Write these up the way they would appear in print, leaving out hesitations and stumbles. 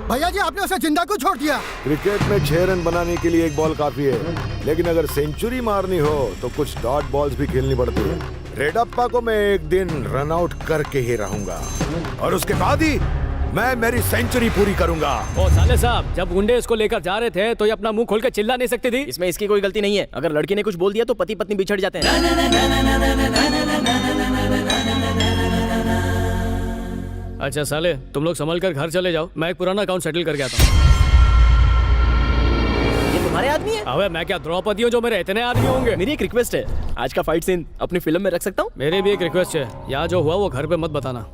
भैया जी आपने उसे जिंदा क्यों छोड़ दिया? क्रिकेट में 6 रन बनाने के लिए एक बॉल काफी है, लेकिन अगर सेंचुरी मारनी हो तो कुछ डॉट बॉल्स भी खेलनी पड़ती है। रेडप्पा को मैं एक दिन रन आउट करके ही रहूंगा और उसके बाद ही मैं मेरी सेंचुरी पूरी करूंगा। ओ साले साहब, जब गुंडे इसको लेकर जा रहे थे तो ये अपना मुंह खोल के चिल्ला नहीं सकती थी? इसमें इसकी कोई गलती नहीं है। अगर लड़की ने कुछ बोल दिया तो पति पत्नी बिछड़ जाते हैं। अच्छा साले, तुम लोग संभल कर घर चले जाओ, मैं एक पुराना अकाउंट सेटल करके आता हूँ। ये तुम्हारे आदमी है? अबे मैं क्या द्रौपदी हूँ जो मेरे इतने आदमी होंगे? मेरी एक रिक्वेस्ट है, आज का फाइट सीन अपनी फिल्म में रख सकता हूँ? मेरी भी एक रिक्वेस्ट है, यहाँ जो हुआ वो घर पे मत बताना।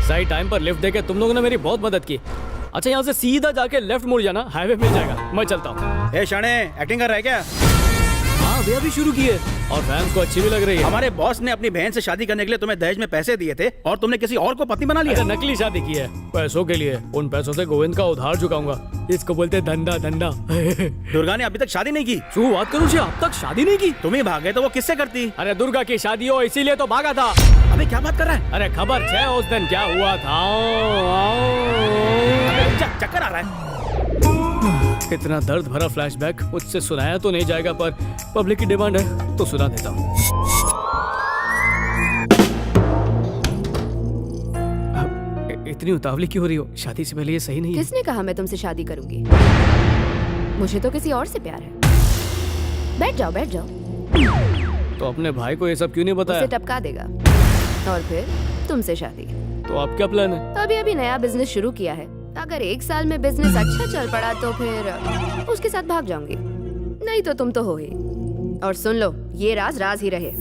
सही टाइम पर लिफ्ट देके तुम लोगों ने मेरी बहुत मदद की। अच्छा यहाँ से सीधा जाके लेफ्ट मुड़ जाना, हाईवे मिल जाएगा। मैं चलता हूँ। ए शाणे, एक्टिंग कर रहा है क्या? हाँ भैया भी शुरू की है और फैंस को अच्छी भी लग रही है। हमारे बॉस ने अपनी बहन से शादी करने के लिए तुम्हें दहेज में पैसे दिए थे और तुमने किसी और को पत्नी बना लिया। अरे नकली शादी की है पैसों के लिए। उन पैसों से गोविंद का उधार चुकाऊंगा। इसको बोलते धंधा धंधा। दुर्गा ने अभी तक शादी नहीं की। तू बात करूँ जी, अब तक शादी नहीं की? तुम ही भागे तो वो किससे करती? अरे दुर्गा की शादी हो इसीलिए तो भागा था। अबे क्या बात कर रहा है? अरे खबर है उस दिन क्या हुआ था। चक्कर आ रहा है। इतना दर्द भरा फ्लैशबैक मुझसे सुनाया तो नहीं जाएगा, पर पब्लिक की डिमांड है तो सुना देता हूँ। इतनी उतावली क्यों हो रही हो? शादी से पहले ये सही नहीं है। किसने कहा मैं तुमसे शादी करूंगी? मुझे तो किसी और से प्यार है। बैठ जाओ बैठ जाओ। तो अपने भाई को ये सब क्यों नहीं बताया? उसे टपका देगा और फिर तुमसे शादी। तो आप क्या प्लान है? अभी अभी नया बिजनेस शुरू किया है। अगर 1 साल में बिजनेस अच्छा चल पड़ा तो फिर उसके साथ भाग जाऊंगी, नहीं तो तुम तो हो ही। और सुन लो, ये राज राज ही रहे।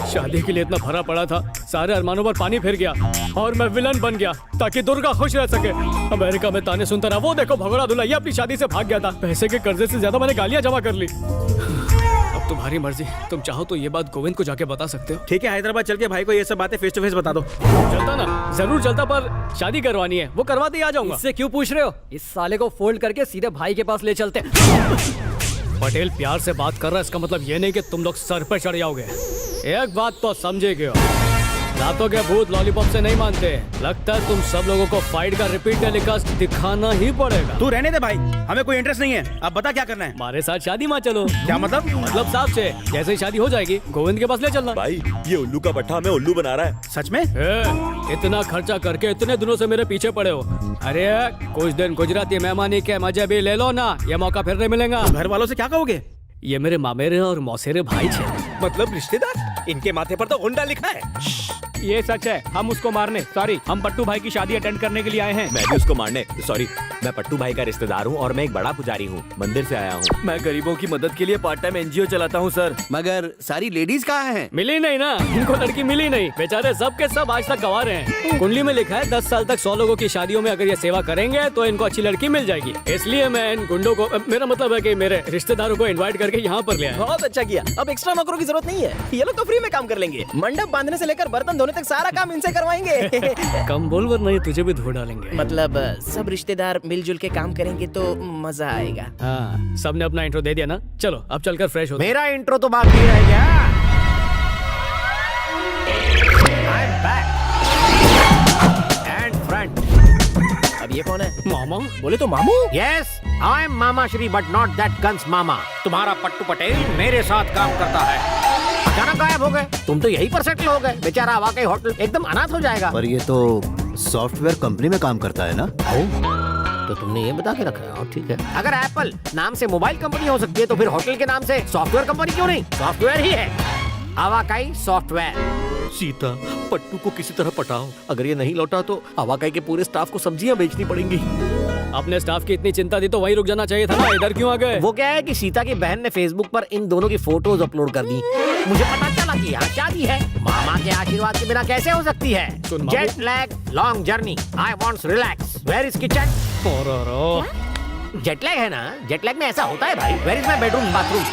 शादी के लिए इतना भरा पड़ा था, सारे अरमानों पर पानी फिर गया और मैं विलन बन गया ताकि दुर्गा खुश रह सके। अमेरिका में ताने सुनता रहा, वो देखो भगोड़ा दूल्हा ये अपनी शादी से भाग गया था। पैसे के कर्जे से ज्यादा मैंने गालियां जमा कर ली। अब तुम्हारी मर्जी, तुम चाहो तो ये बात गोविंद को जाके बता सकते हो। ठीक है, हैदराबाद चल के भाई को ये सब बातें फेस टू फेस बता दो। चलता ना, जरूर चलता, पर शादी करवानी है, वो करवाते ही आ जाऊंगा। इससे क्यों पूछ रहे हो? इस साले को फोल्ड करके सीधे भाई के पास ले चलते। पटेल प्यार से बात कर रहा है, इसका मतलब ये नहीं कि तुम लोग सर पर चढ़ जाओगे। एक बात तो समझेगे हो, रातों के भूत लॉलीपॉप से नहीं मानते। लगता है तुम सब लोगों को फाइट का रिपीट टेलीकास्ट दिखाना ही पड़ेगा। तू रहने दे भाई, हमें कोई इंटरेस्ट नहीं है। अब बता क्या करना है? हमारे साथ शादी में चलो। क्या मतलब? मतलब साहब से, जैसे ही शादी हो जाएगी गोविंद के पास ले चलना। भाई ये उल्लू का पट्टा हमें उल्लू बना रहा है। सच में? इतना खर्चा करके इतने दिनों से मेरे पीछे पड़े हो। अरे कुछ दिन गुजराती मेहमानी के मजे भी ले लो ना, ये मौका फिर नहीं मिलेगा। घर वालों से क्या कहोगे? ये मेरे मामेरे और मौसेरे भाई छे। मतलब रिश्तेदार? इनके माथे पर तो होंडा लिखा है। ये सच है, हम उसको मारने हम पट्टू भाई की शादी अटेंड करने के लिए आए हैं। मैं भी उसको मारने। सॉरी, मैं पट्टू भाई का रिश्तेदार हूँ और मैं एक बड़ा पुजारी हूँ, मंदिर से आया हूँ। मैं गरीबों की मदद के लिए पार्ट टाइम एनजीओ चलाता हूँ सर। मगर सारी लेडीज कहाँ हैं? मिली नहीं ना, इनको लड़की मिली नहीं। बेचारे सब के सब आज तक गंवा रहे हैं। कुंडली में लिखा है 10 साल तक 100 लोगों की शादियों में अगर ये सेवा करेंगे तो इनको अच्छी लड़की मिल जाएगी। इसलिए मैं इन गुंडों को, मेरा मतलब है कि मेरे रिश्तेदारों को इन्वाइट करके यहाँ पर ले आया। बहुत अच्छा किया। अब एक्स्ट्रा नौकरों की जरूरत नहीं है, ये लोग तो फ्री में काम कर लेंगे। मंडप बांधने से लेकर बर्तन धोने तक सारा काम इनसे करवाएंगे। कम बोल वरना ये तुझे भी धो डालेंगे। मतलब सब रिश्तेदार मिलजुल के काम करेंगे तो मजा आएगा। हाँ, सबने अपना इंट्रो दे दिया ना, चलो अब चलकर फ्रेश हो। मेरा इंट्रो तो बाकी रह गया। I'm back and front. अब ये कौन है? मामा? बोले तो मामू। Yes, I'm Mama Shri, but not that guns Mama. तुम्हारा पट्टू पटेल मेरे साथ काम करता है। अचानक गायब हो गए, तुम तो यहीं पर सेटल हो गए। बेचारा वाकई होटल एकदम अनाथ हो जाएगा। पर ये तो सॉफ्टवेयर कंपनी में काम करता है ना? तो तुमने ये बता के रखा है। और ठीक है, अगर एप्पल नाम से मोबाइल कंपनी हो सकती है तो फिर होटल के नाम से सॉफ्टवेयर कंपनी क्यों नहीं? सॉफ्टवेयर ही है, आवाकाई सॉफ्टवेयर। सीता, पट्टू को किसी तरह पटाओ। अगर ये नहीं लौटा तो आवाकाई के पूरे स्टाफ को सब्जियां बेचनी पड़ेंगी। अपने स्टाफ की इतनी चिंता थी तो वहीं रुक जाना चाहिए था ना, इधर क्यों आ गए? वो क्या है कि सीता की बहन ने फेसबुक पर इन दोनों की फोटोज अपलोड कर दी। मुझे पता चला कि यहाँ शादी है। मामा के आशीर्वाद के बिना कैसे हो सकती है? Jet lag, long journey, I wants relax, where is kitchen? Jet lag है ना, जेट लैग में ऐसा होता है भाई। Where is my bedroom bathroom?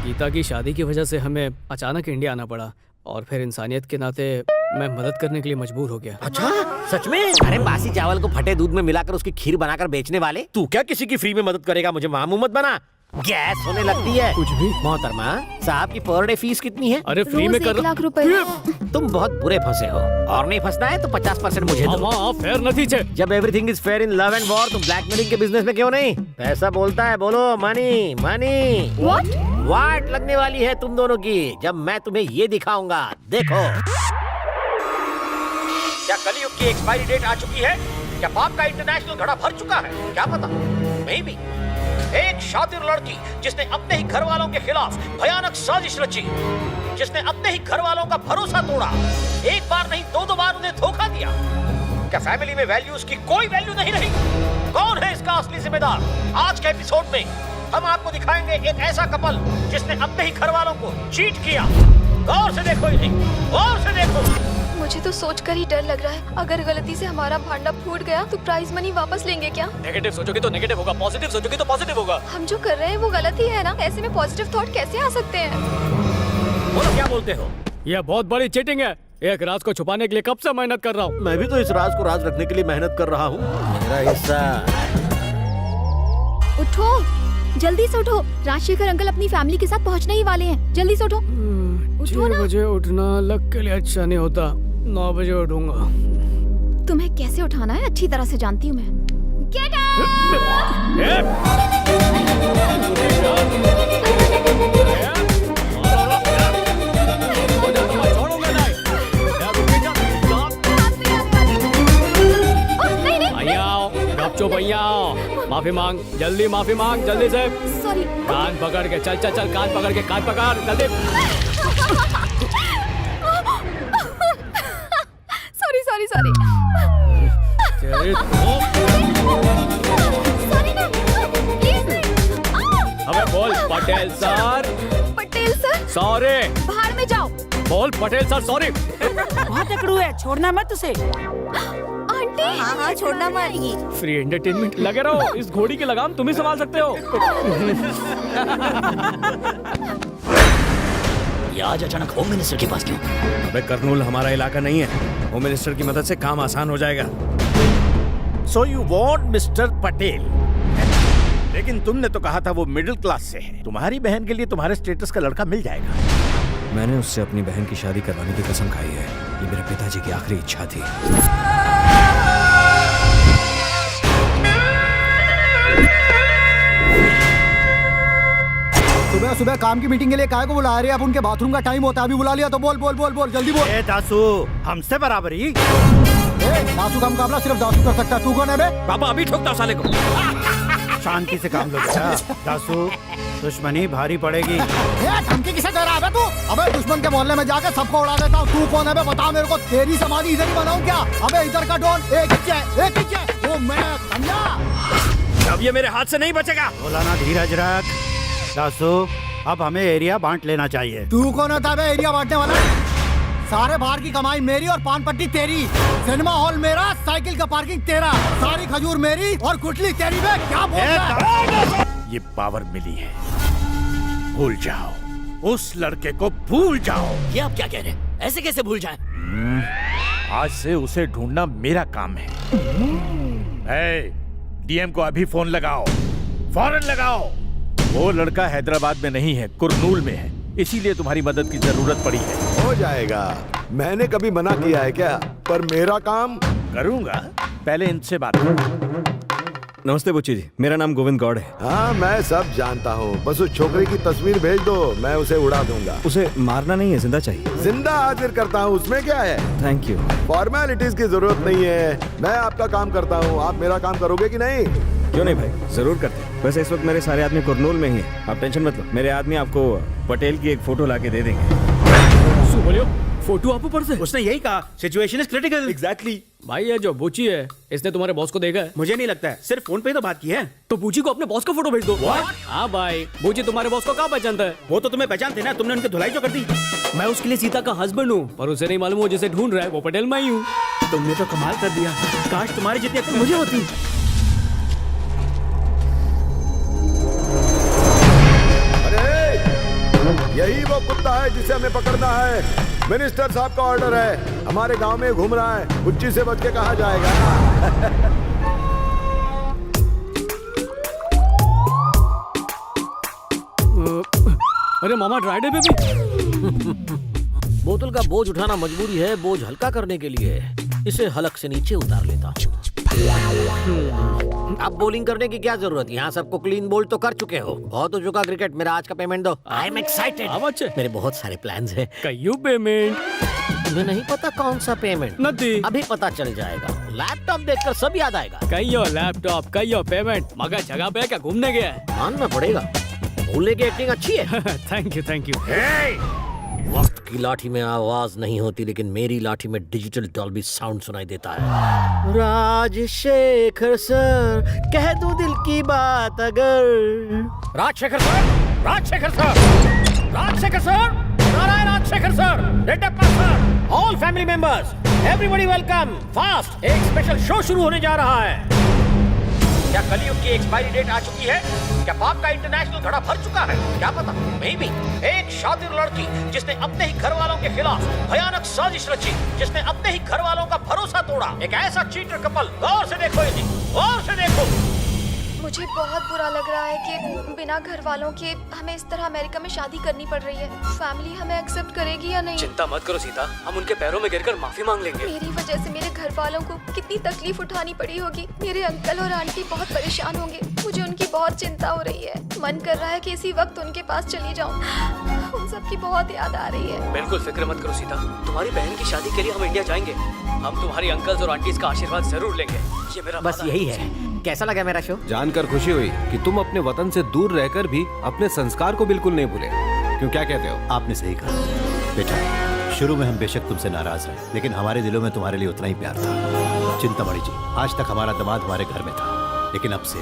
Geeta की शादी की वजह से हमें अचानक इंडिया आना पड़ा और फिर इंसानियत के नाते मैं मदद करने के लिए मजबूर हो गया। अच्छा, सच में? अरे बासी चावल को फटे दूध में मिलाकर उसकी खीर बनाकर बेचने वाले, तू क्या किसी की फ्री में मदद करेगा? मुझे मामू मत बना। गैस होने लगती है। कुछ भी। मोहतरमा, साहब की पर डे फीस कितनी है? अरे फ्री में रोज कर 1 लाख रुपए। तुम बहुत बुरे फंसे हो, और नहीं फंसना है तो 50% मुझे दो। हाँ फेयर नहीं छे। जब everything is fair in love and war, तुम ब्लैकमेलिंग के बिजनेस में क्यों नहीं? पैसा बोलता है, बोलो मनी मनी। वाट लगने वाली है तुम दोनों की जब मैं तुम्हें ये दिखाऊंगा। देखो, क्या कलयुग की एक्सपायरी डेट आ चुकी है? क्या पाप का इंटरनेशनल घड़ा भर चुका है? क्या पता, नहीं भी। एक शातिर लड़की जिसने अपने ही घर वालों के खिलाफ भयानक साजिश रची, जिसने अपने ही घर वालों का भरोसा तोड़ा, एक बार नहीं 2 बार उन्हें धोखा दिया। क्या फैमिली में वैल्यूज की कोई वैल्यू नहीं रही? कौन है इसका असली जिम्मेदार? आज के एपिसोड में हम आपको दिखाएंगे एक ऐसा कपल जिसने अपने ही घर वालों को चीट किया। गौर से देखो इन्हें, गौर से देखो। मुझे तो सोचकर ही डर लग रहा है, अगर गलती से हमारा भांडा फूट गया तो प्राइज मनी वापस लेंगे क्या? नेगेटिव सोचोगे तो नेगेटिव होगा, पॉजिटिव सोचोगे तो पॉजिटिव होगा। हम जो कर रहे हैं वो गलत ही है ना? ऐसे में पॉजिटिव थॉट कैसे आ सकते हैं? बोलो, क्या बोलते हो? यह बहुत बड़ी चीटिंग है। एक राज को छुपाने के लिए कब से मेहनत कर रहा हूँ। मैं भी तो इस राज को राज रखने के लिए मेहनत कर रहा हूँ। मेरा हिस्सा। उठो, जल्दी से उठो। राजशेखर अंकल अपनी फैमिली के साथ पहुंचने ही वाले हैं। जल्दी से उठो। 6 बजे उठना लग के लिए अच्छा नहीं होता। 9 बजे उठूंगा। तुम्हें कैसे उठाना है अच्छी तरह से जानती हूँ मैं। Get चुप भैया, माफी मांग, जल्दी माफी मांग, जल्दी से। सॉरी। कान पकड़ के चल चल चल, कान पकड़ के, कान पकड़ जल्दी। Sorry sorry sorry. सॉरी ना, प्लीज। अबे बोल Patel sir. Patel sir. Sorry. बाहर में जाओ। बोल पटेल सर सॉरी। बहुत अकड़ू है, छोड़ना मत उसे। आंटी। हाँ छोड़ना मारेगी। फ्री एंटरटेनमेंट लगे रहो। इस घोड़ी की लगाम तुम ही संभाल सकते हो। ये आज अचानक होम मिनिस्टर के पास क्यों? अबे कर्नूल हमारा इलाका नहीं है, होम मिनिस्टर की मदद से काम आसान हो जाएगा। So you want mister Patel? लेकिन तुमने तो कहा था वो मिडिल क्लास से है। तुम्हारी बहन के लिए तुम्हारे स्टेटस का लड़का मिल जाएगा। मैंने उससे अपनी बहन की शादी करवाने की कसम खाई है। ये मेरे पिताजी की आखिरी इच्छा थी। सुबह सुबह काम की मीटिंग के लिए काय को बुला रही है? अब उनके बाथरूम का टाइम होता है, अभी बुला लिया तो बोल बोल बोल बोल जल्दी बोल। दासू, हमसे बराबरी। दासू का मुकाबला सिर्फ दासू कर सकता है। तू कौन है बे? पापा अभी ठोकता साले को। शांति से काम लो बेटा। दासू, दुश्मनी भारी पड़ेगी। धमकी किसे दे रहा है तू? अबे दुश्मन के मोहल्ले में जाकर सबको उड़ा देता हूँ। तू कौन है बे? बता मेरे को। तेरी समाधि इधर ही बनाऊं क्या? अबे इधर का डोन एक ही। वो मैं समझा। अब ये मेरे हाथ से नहीं बचेगा। बोला ना, धीरज रख। दासू, अब हमें एरिया बांट लेना चाहिए। तू कौन होता है एरिया बांटने वाला? सारे बाहर की कमाई मेरी और पान पट्टी तेरी। सिनेमा हॉल मेरा, साइकिल का पार्किंग तेरा, सारी खजूर मेरी और गुटली तेरी। में क्या बोल रहा है? ये पावर मिली है, भूल जाओ। उस लड़के को भूल जाओ। ये आप क्या कह रहे हैं? ऐसे कैसे भूल जाएं? आज से उसे ढूंढना मेरा काम है। डीएम को अभी फोन लगाओ, फौरन लगाओ। वो लड़का हैदराबाद में नहीं है, कुरनूल में है, इसीलिए तुम्हारी मदद की जरूरत पड़ी है। हो जाएगा। मैंने कभी मना किया है क्या? पर मेरा काम करूंगा। पहले इनसे बात करो। नमस्ते बुच्ची जी, मेरा नाम गोविंद गौड़ है। हाँ मैं सब जानता हूँ। बस उस छोकरे की तस्वीर भेज दो, मैं उसे उड़ा दूंगा। उसे मारना नहीं है, जिंदा चाहिए। जिंदा हाजिर करता हूँ, उसमें क्या है? Thank you. फॉर्मेलिटीज की जरूरत नहीं है। मैं आपका काम करता हूँ, आप मेरा काम करोगे कि नहीं? क्यों नहीं भाई, जरूर करते हैं। वैसे इस वक्त मेरे सारे आदमी कुरनूल में ही है, आप टेंशन मत लो। मेरे आदमी आपको पटेल की एक फोटो लाके दे देंगे। बोलियो फोटो आप ऊपर से? उसने यही कहा, सिचुएशन इज क्रिटिकल। एग्जैक्टली। भाई ये जो बूची है, इसने तुम्हारे बॉस को देखा है? मुझे नहीं लगता है, सिर्फ फोन पे ही तो बात की है। तो बूची को अपने बॉस का फोटो भेज दो। हाँ भाई, बूची तुम्हारे बॉस को कहाँ पहचानता है? वो तो तुम्हें पहचानते ना, तुमने उनकी धुलाई जो कर दी। मैं उसके लिए सीता का हस्बैंड हूँ, पर उसे नहीं मालूम वो जिसे ढूंढ रहा है वो पटेल मैं ही हूँ। तुमने तो कमाल कर दिया। काश तुम्हारी जितनी अक्ल मुझे होती। यही वो कुत्ता है जिसे हमें पकड़ना है। मिनिस्टर साहब का ऑर्डर है, हमारे गांव में घूम रहा है। बुच्ची से बच के कहाँ जाएगा? अरे मामा ड्राई डे पे भी। बोतल का बोझ उठाना मजबूरी है, बोझ हल्का करने के लिए इसे हलक से नीचे उतार लेता हूँ। अब बॉलिंग करने की क्या जरूरत है? यहाँ सबको क्लीन बोल्ड तो कर चुके हो। बहुत हो चुका क्रिकेट, मेरा आज का पेमेंट दो। I am excited. मेरे बहुत सारे प्लान्स हैं। कयू पेमेंट? तुम्हें नहीं पता कौन सा पेमेंट? नहीं। अभी पता चल जाएगा। लैपटॉप देखकर सब याद आएगा। कयो लैपटॉप, कयो पेमेंट। मगर जगह पे क्या घूमने गया है? मानना पड़ेगा, भूलने की एक्टिंग अच्छी है। Thank you thank you. वक्त की लाठी में आवाज नहीं होती, लेकिन मेरी लाठी में डिजिटल डॉल्बी साउंड सुनाई देता है। राजशेखर सर, कह दूं दिल की बात अगर। Rajshekhar sir, Rajshekhar sir, Rajshekhar sir, Narayan Rajshekhar sir, Reddappa sir, all family members, everybody welcome. Fast एक स्पेशल शो शुरू होने जा रहा है। क्या कलयुग की एक्सपायरी डेट आ चुकी है? क्या पाक का इंटरनेशनल घड़ा भर चुका है? क्या पता, मे बी एक शातिर लड़की जिसने अपने ही घर वालों के खिलाफ भयानक साजिश रची, जिसने अपने ही घर वालों का भरोसा तोड़ा, एक ऐसा चीटर कपल। गौर से देखो इन्हें, गौर से देखो। मुझे बहुत बुरा लग रहा है कि बिना घर वालों के हमें इस तरह अमेरिका में शादी करनी पड़ रही है। फैमिली हमें एक्सेप्ट करेगी या नहीं? चिंता मत करो सीता, हम उनके पैरों में गिरकर माफी मांग लेंगे। मेरी वजह से मेरे घर वालों को कितनी तकलीफ उठानी पड़ी होगी। मेरे अंकल और आंटी बहुत परेशान होंगे। मुझे उनकी बहुत चिंता हो रही है। मन कर रहा है कि इसी वक्त उनके पास चली जाऊं। उन सब की बहुत याद आ रही है। बिल्कुल फिक्र मत करो सीता, तुम्हारी बहन की शादी के लिए हम इंडिया जाएंगे। हम तुम्हारी अंकल्स और आंटीज का आशीर्वाद जरूर लेंगे। ये मेरा बस यही है। कैसा लगा मेरा शो? जानकर खुशी हुई कि तुम अपने वतन से दूर रहकर भी अपने संस्कार को बिल्कुल नहीं भूले। क्यों, क्या कहते हो? आपने सही कहा बेटा। शुरू में हम बेशक तुमसे नाराज हैं, लेकिन हमारे दिलों में तुम्हारे लिए उतना ही प्यार था। चिंतामणि जी, आज तक हमारा दामाद हमारे घर में था, लेकिन अब से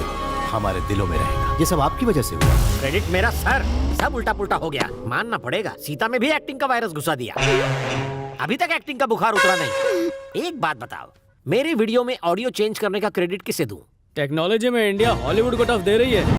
हमारे दिलों में रहेगा। ये सब आपकी वजह से हुआ। क्रेडिट मेरा सर। सब उल्टा पुल्टा हो गया, मानना पड़ेगा। सीता में भी एक्टिंग का वायरस घुसा दिया। अभी तक एक्टिंग का बुखार उतरा नहीं। एक बात बताओ, मेरी वीडियो में ऑडियो चेंज करने का क्रेडिट किसे दूं? टेक्नोलॉजी में इंडिया हॉलीवुड को टफ दे रही है।